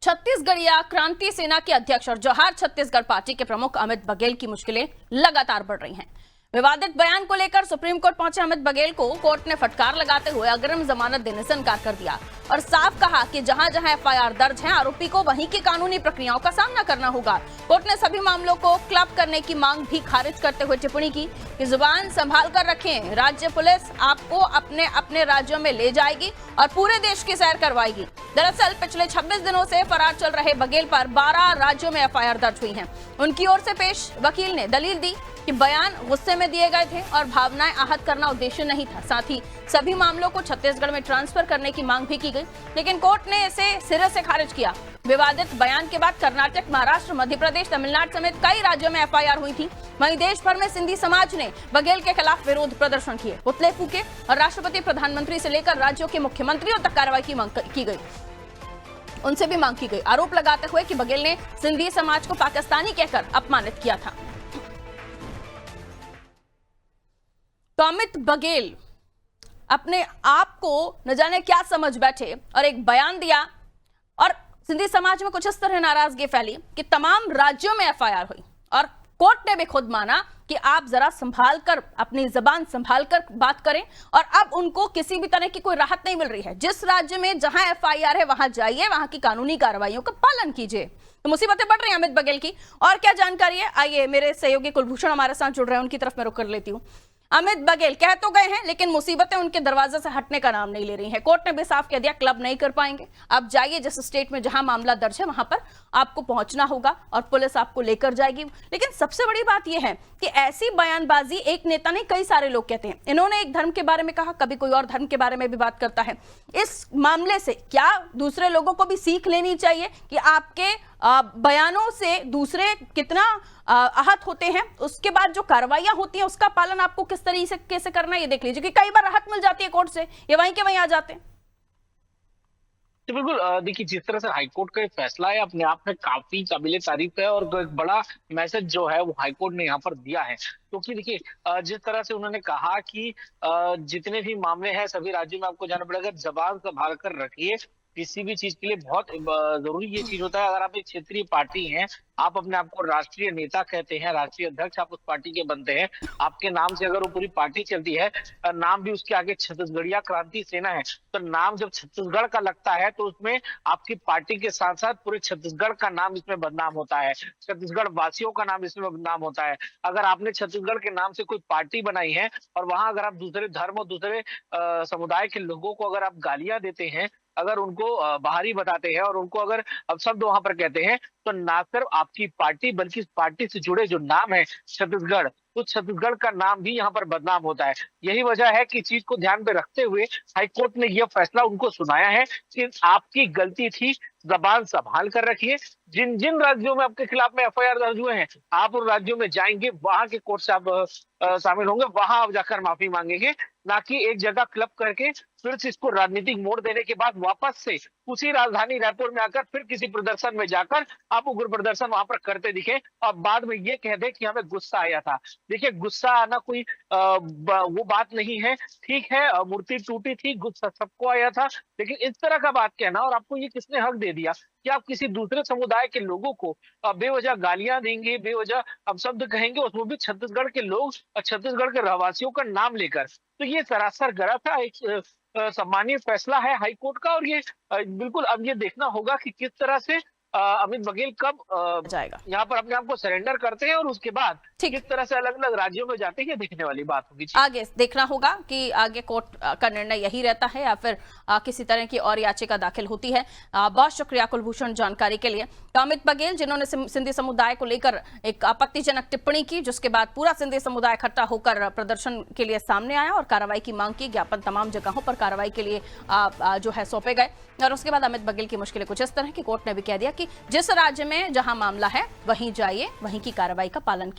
छत्तीसगढ़िया क्रांति सेना के अध्यक्ष और जोहार छत्तीसगढ़ पार्टी के प्रमुख अमित बघेल की मुश्किलें लगातार बढ़ रही हैं। विवादित बयान को लेकर सुप्रीम कोर्ट पहुंचे अमित बघेल को कोर्ट ने फटकार लगाते हुए अग्रिम जमानत देने से इनकार कर दिया और साफ कहा कि जहां जहां एफआईआर दर्ज है आरोपी को वहीं की कानूनी प्रक्रियाओं का सामना करना होगा। कोर्ट ने सभी मामलों को क्लब करने की मांग भी खारिज करते हुए टिप्पणी की कि जुबान संभाल कर रखें, राज्य पुलिस आपको अपने अपने राज्यों में ले जाएगी और पूरे देश की सैर करवाएगी। दरअसल पिछले 26 दिनों से फरार चल रहे बघेल पर 12 राज्यों में एफआईआर दर्ज हुई हैं। उनकी ओर से पेश वकील ने दलील दी कि बयान गुस्से में दिए गए थे और भावनाएं आहत करना उद्देश्य नहीं था। साथ ही सभी मामलों को छत्तीसगढ़ में ट्रांसफर करने की मांग भी की गई, लेकिन कोर्ट ने इसे सिरे से खारिज किया। विवादित बयान के बाद कर्नाटक, महाराष्ट्र, मध्य प्रदेश, तमिलनाडु समेत कई राज्यों में एफआईआर हुई थी। वहीं देश भर में सिंधी समाज ने बघेल के खिलाफ विरोध प्रदर्शन किए, पुतले फूके और राष्ट्रपति, प्रधानमंत्री से लेकर राज्यों के मुख्यमंत्रियों तक कार्रवाई की मांग की गई। उनसे भी मांग की गई, आरोप लगाते हुए कि बघेल ने सिंधी समाज को पाकिस्तानी कहकर अपमानित किया था। तो अमित बघेल अपने आप को न जाने क्या समझ बैठे और एक बयान दिया और सिंधी समाज में कुछ इस तरह नाराजगी फैली कि तमाम राज्यों में एफआईआर हुई और कोर्ट ने भी खुद माना कि आप जरा संभाल कर, अपनी जबान संभाल कर बात करें और अब उनको किसी भी तरह की कोई राहत नहीं मिल रही है। जिस राज्य में जहां एफआईआर है वहां जाइए, वहां की कानूनी कार्रवाइयों का पालन कीजिए। तो मुसीबतें बढ़ रही हैं अमित बघेल की। और क्या जानकारी है, आइए मेरे सहयोगी कुलभूषण हमारे साथ जुड़ रहे हैं, उनकी तरफ मैं रुख कर लेती हूँ। अमित बघेल कह तो गए हैं, लेकिन मुसीबतें उनके दरवाजे से हटने का नाम नहीं ले रही हैं। कोर्ट ने भी साफ कह दिया क्लब नहीं कर पाएंगे, आप जाइए जिस स्टेट में जहां मामला दर्ज है वहां पर आपको पहुंचना होगा और पुलिस आपको लेकर जाएगी। लेकिन सबसे बड़ी बात यह है कि ऐसी बयानबाजी एक नेता नहीं, कई सारे लोग कहते हैं। इन्होंने एक धर्म के बारे में कहा, कभी कोई और धर्म के बारे में भी बात करता है। इस मामले से क्या दूसरे लोगों को भी सीख लेनी चाहिए कि आपके बयानों से दूसरे कितना आहत होते हैं, उसके बाद जो कार्रवाइयां होती हैं उसका पालन आपको किस तरीके से करना है ये देख लीजिए कि कई बार राहत मिल जाती है कोर्ट से, ये वहीं के वहीं आ जाते हैं। तो बिल्कुल देखिए, जिस तरह से हाईकोर्ट का फैसला है अपने आप में काफी काबिले तारीफ है और एक बड़ा मैसेज जो है वो हाईकोर्ट ने यहाँ पर दिया है। क्योंकि देखिए, जिस तरह से उन्होंने कहा कि जितने भी मामले हैं सभी राज्यों में आपको जाना पड़ेगा, जबान संभाल कर रखिए। किसी भी चीज के लिए बहुत जरूरी ये चीज होता है। अगर आप एक क्षेत्रीय पार्टी हैं, आप अपने आप को राष्ट्रीय नेता कहते हैं, राष्ट्रीय अध्यक्ष आप उस पार्टी के बनते हैं, आपके नाम से अगर वो पूरी पार्टी चलती है, नाम भी उसके आगे छत्तीसगढ़िया क्रांति सेना है, तो नाम जब छत्तीसगढ़ का लगता है तो उसमें आपकी पार्टी के साथ साथ पूरे छत्तीसगढ़ का नाम इसमें बदनाम होता है, छत्तीसगढ़ वासियों का नाम इसमें बदनाम होता है। अगर आपने छत्तीसगढ़ के नाम से कोई पार्टी बनाई है और वहां अगर आप दूसरे धर्म और दूसरे समुदाय के लोगों को अगर आप गालियां देते हैं, अगर उनको बाहरी बताते हैं और उनको अगर अपशब्द वहां पर कहते हैं, तो ना सिर्फ आपकी पार्टी बल्कि इस पार्टी से जुड़े जो नाम है छत्तीसगढ़, उस छत्तीसगढ़ का नाम भी यहाँ पर बदनाम होता है। यही वजह है कि चीज को ध्यान में रखते हुए हाईकोर्ट ने यह फैसला उनको सुनाया है कि आपकी गलती थी, जबान संभाल कर रखिए। जिन जिन राज्यों में आपके खिलाफ में एफआईआर दर्ज हुए हैं, आप उन राज्यों में जाएंगे, वहां के कोर्ट से आप शामिल होंगे, वहां आप जाकर माफी मांगेंगे, ना कि एक जगह क्लब करके फिर से इसको राजनीतिक मोड़ देने के बाद वापस से उसी राजधानी रायपुर में आकर फिर किसी प्रदर्शन में जाकर आप उग्र प्रदर्शन वहां पर करते दिखे और बाद में ये कह दे कि हमें गुस्सा आया था। देखिए, गुस्सा आना कोई वो बात नहीं है। ठीक है, मूर्ति टूटी थी, गुस्सा सबको आया था, लेकिन इस तरह का बात कहना, और आपको ये किसने हक दे दिया कि आप किसी दूसरे समुदाय के लोगों को बेवजह गालियां देंगे, बेवजह अपशब्द कहेंगे, उसमें भी छत्तीसगढ़ के लोग और छत्तीसगढ़ के रहवासियों का नाम लेकर। तो ये सरासर गलत है, एक सम्मानीय फैसला है हाईकोर्ट का। और ये बिल्कुल अब ये देखना होगा कि किस तरह से अमित बघेल कब जाएगा यहाँ पर अपने आप को सरेंडर करते हैं और उसके बाद किस तरह से अलग अलग राज्यों में जाते हैं, देखने वाली बात होगी। आगे देखना होगा कि आगे कोर्ट का निर्णय यही रहता है या फिर किसी तरह की और याचिका दाखिल होती है। बहुत शुक्रिया कुलभूषण जानकारी के लिए। तो अमित बघेल जिन्होंने सिंधी समुदाय को लेकर एक आपत्तिजनक टिप्पणी की, जिसके बाद पूरा सिंधी समुदाय इकट्ठा होकर प्रदर्शन के लिए सामने आया और कार्रवाई की मांग की। ज्ञापन तमाम जगहों पर कार्रवाई के लिए जो है सौंपे गए और उसके बाद अमित बघेल की मुश्किलें कुछ इस तरह की, कोर्ट ने भी कह दिया कि जिस राज्य में जहां मामला है वहीं जाइए, वहीं की कार्रवाई का पालन